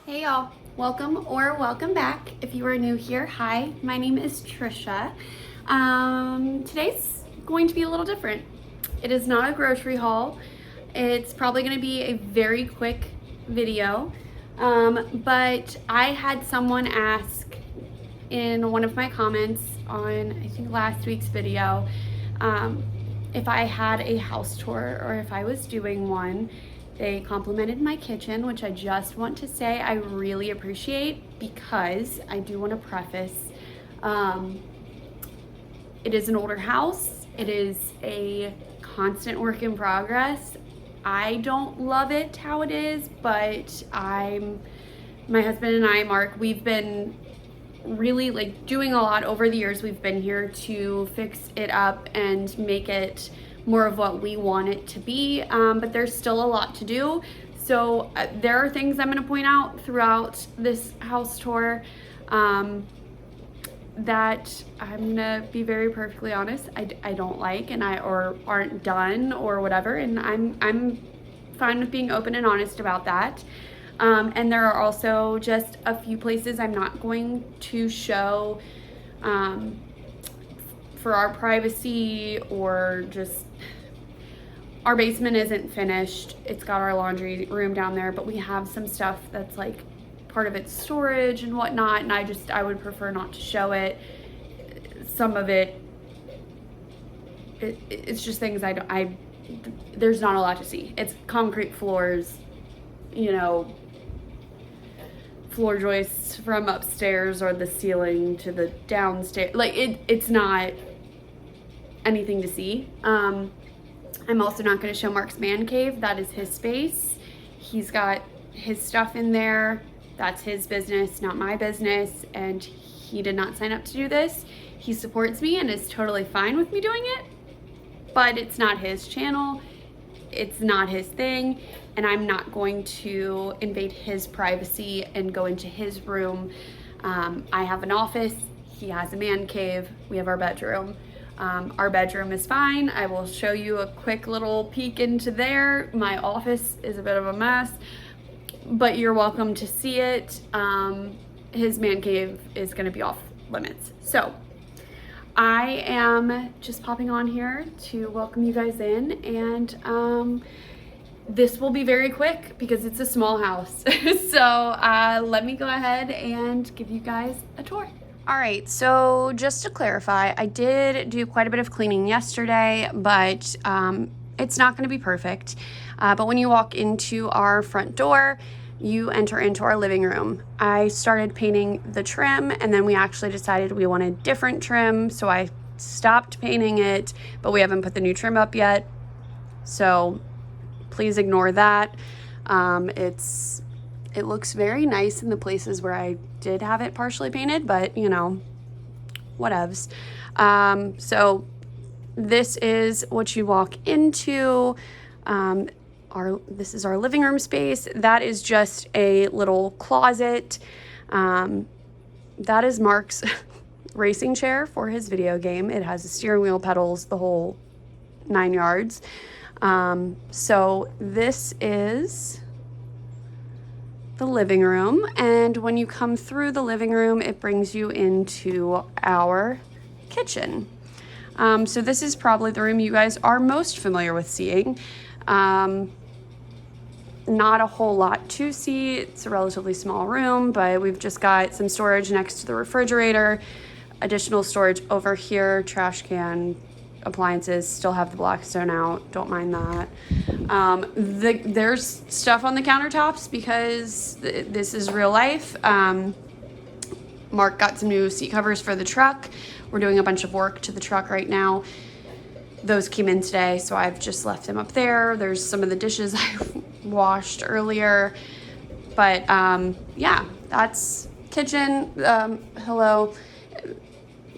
Hey y'all, welcome or welcome back. If you are new here, hi, my name is Trisha. Today's going to be a little different. It is not a grocery haul. It's probably going to be a very quick video, but I had someone ask in one of my comments on, I think, last week's video, if I had a house tour or if I was doing one. They complimented my kitchen, which I just want to say I really appreciate, because I do want to preface, it is an older house. It is a constant work in progress. I don't love it how it is, but my husband and I, Mark, we've been really doing a lot over the years we've been here to fix it up and make it more of what we want it to be, but there's still a lot to do. So there are things I'm going to point out throughout this house tour that I'm going to be very perfectly honest, I don't like, and or aren't done or whatever, and I'm fine with being open and honest about that. And there are also just a few places I'm not going to show for our privacy, or just our basement isn't finished. It's got our laundry room down there, but we have some stuff that's like part of its storage and whatnot, and I would prefer not to show it. Some of it's just things there's not a lot to see. It's concrete floors, floor joists from upstairs or the ceiling to the downstairs. It's not anything to see. I'm also not going to show Mark's man cave. That is his space. He's got his stuff in there. That's his business, not my business, and he did not sign up to do this. He supports me and is totally fine with me doing it, but it's not his channel. It's not his thing, and I'm not going to invade his privacy and go into his room. I have an office. He has a man cave. We have our bedroom. Our bedroom is fine. I will show you a quick little peek into there. My office is a bit of a mess, but you're welcome to see it. His man cave is going to be off limits. So I am just popping on here to welcome you guys in, and this will be very quick because it's a small house. So let me go ahead and give you guys a tour. All right, so just to clarify, I did do quite a bit of cleaning yesterday, but it's not going to be perfect. But when you walk into our front door, you enter into our living room. I started painting the trim, and then we actually decided we wanted different trim, so I stopped painting it, but we haven't put the new trim up yet, so please ignore that. It looks very nice in the places where I did have it partially painted, but whatevs. So this is what you walk into. This is our living room space. That is just a little closet. That is Mark's racing chair for his video game. It has a steering wheel, pedals, the whole 9 yards. So this is the living room, and when you come through the living room, it brings you into our kitchen. So this is probably the room you guys are most familiar with seeing. Not a whole lot to see. It's a relatively small room, but we've just got some storage next to the refrigerator, additional storage over here, trash can, appliances. Still have the Blackstone out, don't mind that. There's stuff on the countertops because this is real life. Mark got some new seat covers for the truck. We're doing a bunch of work to the truck right now. Those came in today, so I've just left them up there. There's some of the dishes I washed earlier, but yeah, that's kitchen. Hello.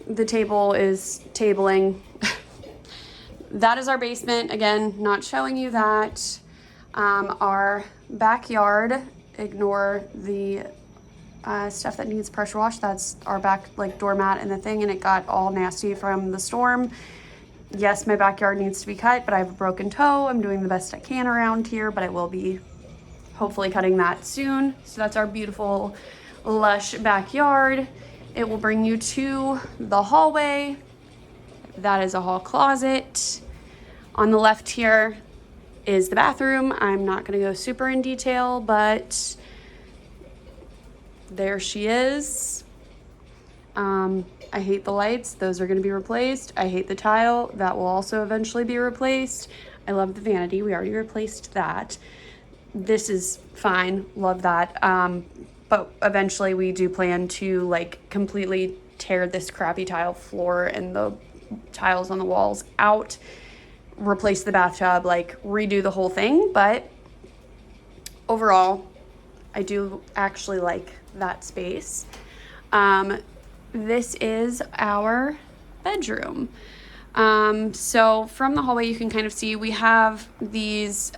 The table is tabling. That is our basement. Again, not showing you that. Our backyard, ignore the stuff that needs pressure wash. That's our back doormat and the thing, and it got all nasty from the storm. Yes, my backyard needs to be cut, but I have a broken toe. I'm doing the best I can around here, but it will be hopefully cutting that soon. So that's our beautiful lush backyard. It will bring you to the hallway. That is a hall closet. On the left here is the bathroom. I'm not gonna go super in detail, but there she is. I hate the lights. Those are gonna be replaced. I hate the tile. That will also eventually be replaced. I love the vanity. We already replaced that. This is fine. Love that. But eventually we do plan to like completely tear this crappy tile floor and the tiles on the walls out, replace the bathtub, like redo the whole thing. But overall, I do actually like that space. This is our bedroom. So from the hallway, you can kind of see we have these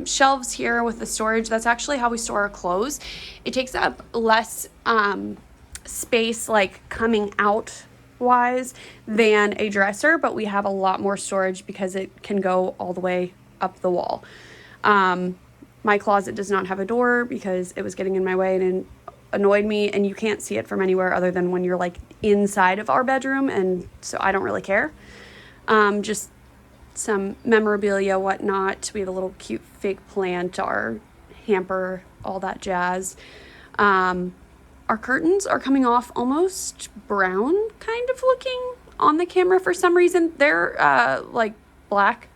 shelves here with the storage. That's actually how we store our clothes. It takes up less space, like coming out wise, than a dresser, but we have a lot more storage because it can go all the way up the wall. My closet does not have a door because it was getting in my way and it annoyed me, and you can't see it from anywhere other than when you're like inside of our bedroom, and so I don't really care. Just some memorabilia, whatnot. We have a little cute fake plant, our hamper, all that jazz. Our curtains are coming off almost brown kind of looking on the camera for some reason. They're like black.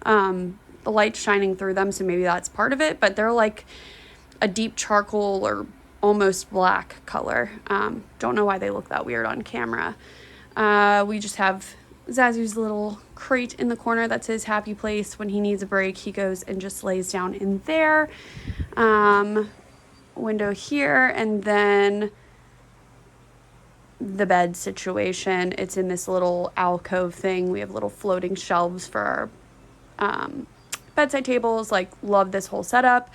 The light's shining through them, so maybe that's part of it, but they're like a deep charcoal or almost black color. Don't know why they look that weird on camera. We just have Zazu's little crate in the corner. That's his happy place. When he needs a break, he goes and just lays down in there. Window here, and then the bed situation. It's in this little alcove thing. We have little floating shelves for our bedside tables. Like, love this whole setup.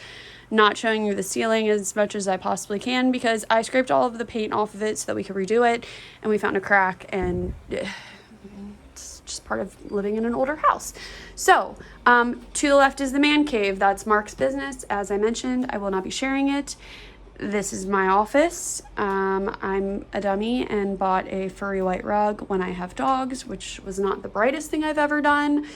Not showing you the ceiling as much as I possibly can because I scraped all of the paint off of it so that we could redo it, and we found a crack, and it's just part of living in an older house. So to the left is the man cave. That's Mark's business. As I mentioned, I will not be sharing it. This is my office. I'm a dummy and bought a furry white rug when I have dogs, which was not the brightest thing I've ever done.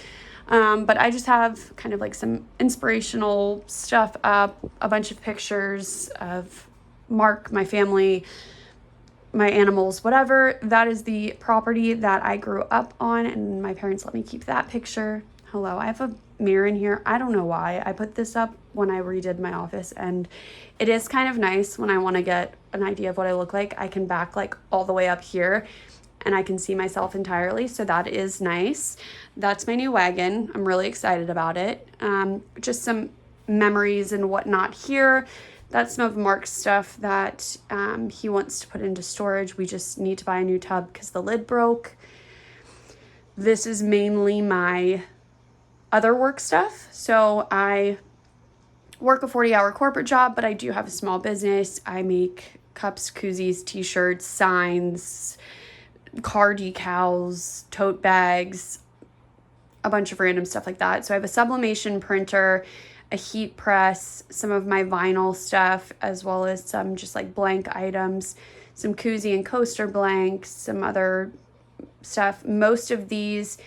But I just have kind of like some inspirational stuff up, a bunch of pictures of Mark, my family, my animals, whatever. That is the property that I grew up on, and my parents let me keep that picture. Hello, I have a mirror in here. I don't know why. I put this up when I redid my office, and it is kind of nice when I want to get an idea of what I look like. I can back like all the way up here and I can see myself entirely, so that is nice. That's my new wagon. I'm really excited about it. Just some memories and whatnot here. That's some of Mark's stuff that he wants to put into storage. We just need to buy a new tub because the lid broke. This is mainly my other work stuff. So I work a 40-hour corporate job, but I do have a small business. I make cups, koozies, t-shirts, signs, car decals, tote bags, a bunch of random stuff like that. So I have a sublimation printer, a heat press, some of my vinyl stuff, as well as some just like blank items, some koozie and coaster blanks, some other stuff. Most of these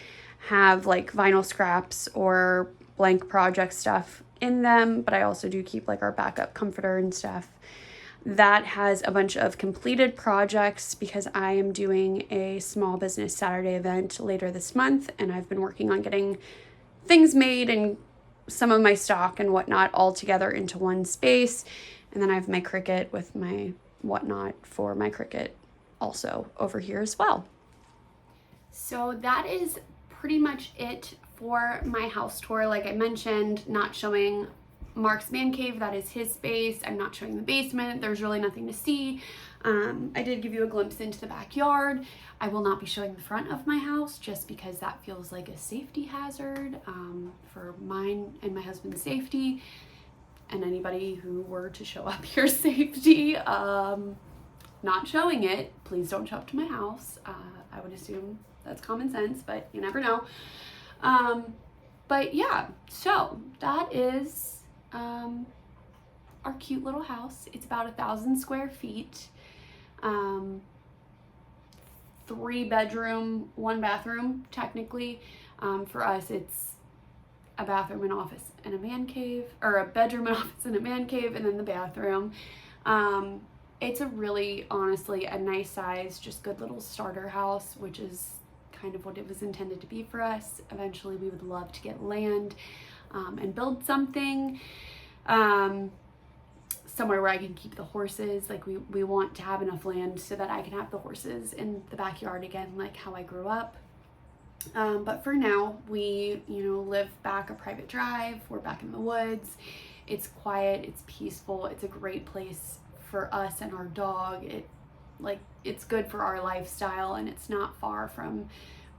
have like vinyl scraps or blank project stuff in them, but I also do keep like our backup comforter and stuff. That has a bunch of completed projects because I am doing a small business Saturday event later this month, and I've been working on getting things made and some of my stock and whatnot all together into one space. And then I have my Cricut with my whatnot for my Cricut also over here as well. So that is pretty much it for my house tour. Like I mentioned, not showing Mark's man cave, that is his space. I'm not showing the basement. There's really nothing to see. I did give you a glimpse into the backyard. I will not be showing the front of my house just because that feels like a safety hazard for mine and my husband's safety and anybody who were to show up here safety. Not showing it. Please don't show up to my house. I would assume that's common sense, but you never know. But yeah, so that is our cute little house. It's about 1,000 square feet. 3 bedroom, 1 bathroom, technically. For us, it's a bathroom and office and a man cave, or a bedroom and office and a man cave, and then the bathroom. It's a really, honestly, a nice size, just good little starter house, which is kind of what it was intended to be for us. Eventually, we would love to get land and build something. Somewhere where I can keep the horses. Like we want to have enough land so that I can have the horses in the backyard again, like how I grew up. But for now, we, live back a private drive. We're back in the woods. It's quiet, it's peaceful. It's a great place for us and our dog. It's good for our lifestyle, and it's not far from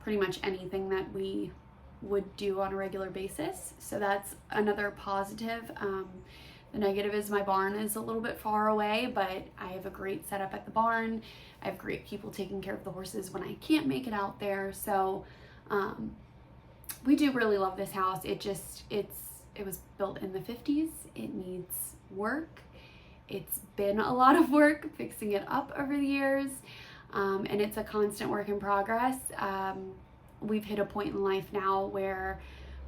pretty much anything that we would do on a regular basis. So that's another positive. The negative is my barn is a little bit far away, but I have a great setup at the barn. I have great people taking care of the horses when I can't make it out there. So we do really love this house. It was built in the 50s. It needs work. It's been a lot of work fixing it up over the years, and it's a constant work in progress. We've hit a point in life now where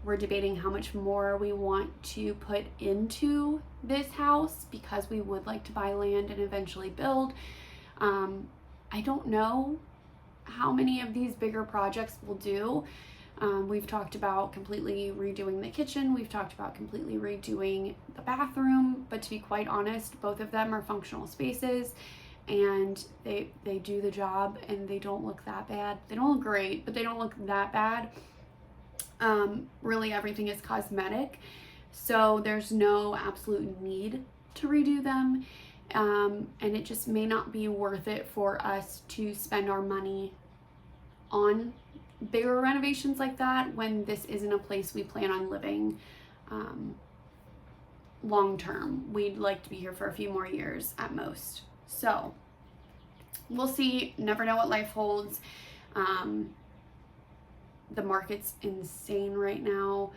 we're debating how much more we want to put into this house, because we would like to buy land and eventually build. I don't know how many of these bigger projects we'll do. We've talked about completely redoing the kitchen. We've talked about completely redoing the bathroom, but to be quite honest, both of them are functional spaces, and they do the job, and they don't look that bad. They don't look great, but they don't look that bad. Really everything is cosmetic, so there's no absolute need to redo them, and it just may not be worth it for us to spend our money on bigger renovations like that when this isn't a place we plan on living long term. We'd like to be here for a few more years at most, so we'll see. Never know what life holds. The market's insane right now,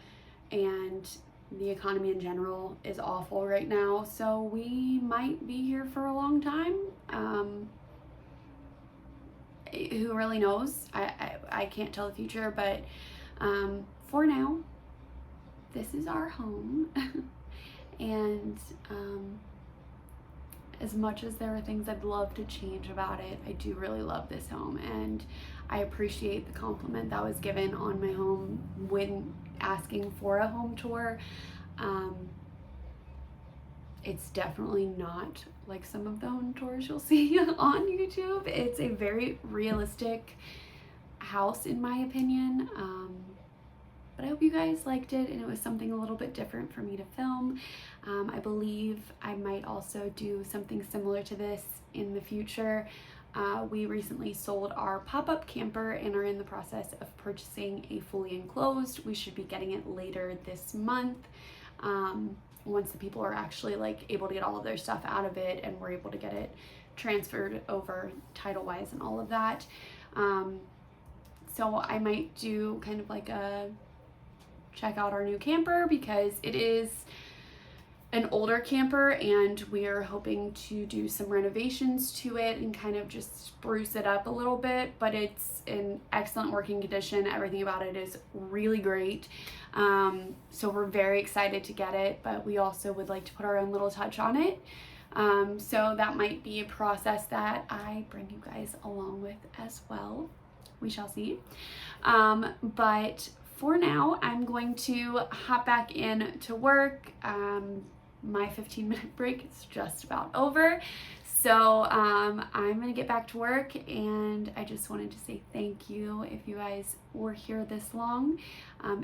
and the economy in general is awful right now, so we might be here for a long time. Who really knows? I can't tell the future, but for now, this is our home. And as much as there are things I'd love to change about it, I do really love this home, and I appreciate the compliment that was given on my home when asking for a home tour. It's definitely not like some of the home tours you'll see on YouTube. It's a very realistic house in my opinion. But I hope you guys liked it, and it was something a little bit different for me to film. I believe I might also do something similar to this in the future. We recently sold our pop-up camper and are in the process of purchasing a fully enclosed. We should be getting it later this month, once the people are actually able to get all of their stuff out of it, and we're able to get it transferred over title-wise and all of that. So I might do kind of like a check out our new camper, because it is an older camper, and we are hoping to do some renovations to it and kind of just spruce it up a little bit, but it's in excellent working condition. Everything about it is really great. So we're very excited to get it, but we also would like to put our own little touch on it. So that might be a process that I bring you guys along with as well. We shall see. But for now, I'm going to hop back in to work. My 15-minute break is just about over. So I'm gonna get back to work, and I just wanted to say thank you if you guys were here this long.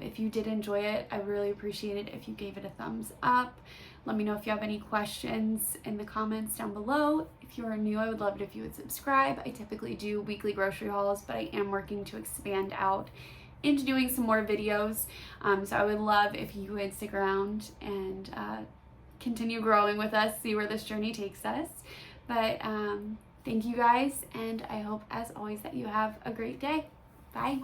If you did enjoy it, I really appreciate it if you gave it a thumbs up. Let me know if you have any questions in the comments down below. If you are new, I would love it if you would subscribe. I typically do weekly grocery hauls, but I am working to expand out into doing some more videos. So I would love if you would stick around and continue growing with us, see where this journey takes us. But thank you guys, and I hope as always that you have a great day. Bye.